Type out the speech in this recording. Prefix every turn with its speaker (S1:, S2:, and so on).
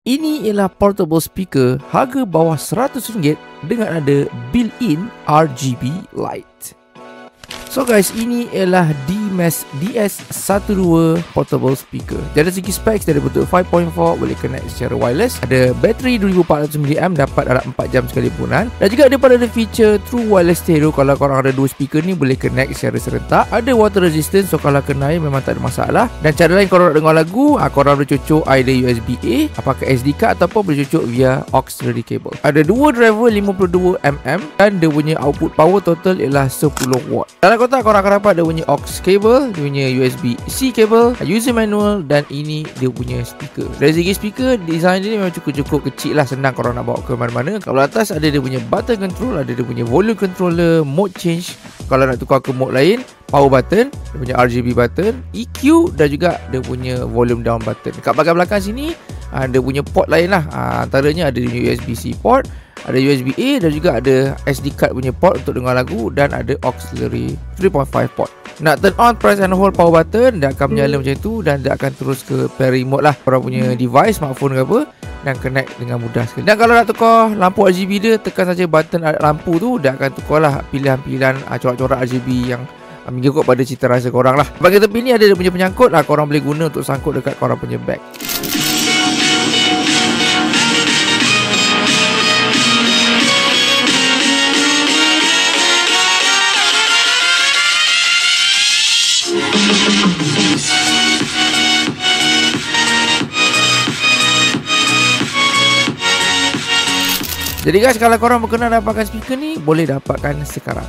S1: Ini ialah portable speaker harga bawah RM100 dengan ada built-in RGB light. So guys, ini ialah DMAS DS12 portable speaker. Dari segi specs, dari bentuk 5.4, boleh connect secara wireless. Ada bateri 2400mAh, dapat dalam 4 jam sekali penggunaan. Dan juga ada feature True Wireless Stereo. Kalau korang ada dua speaker ni, boleh connect secara serentak. Ada water resistance, so kalau kena air memang tak ada masalah. Dan cara lain korang nak dengar lagu, korang boleh cucuk either USB-A, apakah SD card, ataupun boleh cucuk via auxiliary cable. Ada dua driver 52mm dan dia punya output power total ialah 10W. Dalam kotak korang akan dapat dia punya aux cable, dia punya USB-C cable, user manual, dan ini dia punya speaker. Dari segi speaker, design dia memang cukup kecil lah, senang korang nak bawa ke mana-mana. Kalau atas ada dia punya button control, ada dia punya volume controller, mode change. Kalau nak tukar ke mode lain, power button, dia punya RGB button, EQ, dan juga dia punya volume down button. Dekat bahagian belakang sini, dia punya port lain lah. Antaranya ada USB-C port, ada USB-A, dan juga ada SD card punya port untuk dengar lagu, dan ada auxiliary 3.5 port. Nak turn on, press and hold power button, dia akan menyala macam tu, dan dia akan terus ke pairing mode lah. Korang punya device, smartphone ke apa, dan connect dengan mudah sekali. Dan kalau nak tukar lampu RGB dia, tekan saja button lampu tu, dia akan tukar lah pilihan-pilihan corak-corak RGB yang mengikut pada cita rasa korang lah. Bahagian tepi ni ada dia punya penyangkut lah, korang boleh guna untuk sangkut dekat korang punya bag. Jadi guys, kalau korang berkenan dapatkan speaker ni, boleh dapatkan sekarang.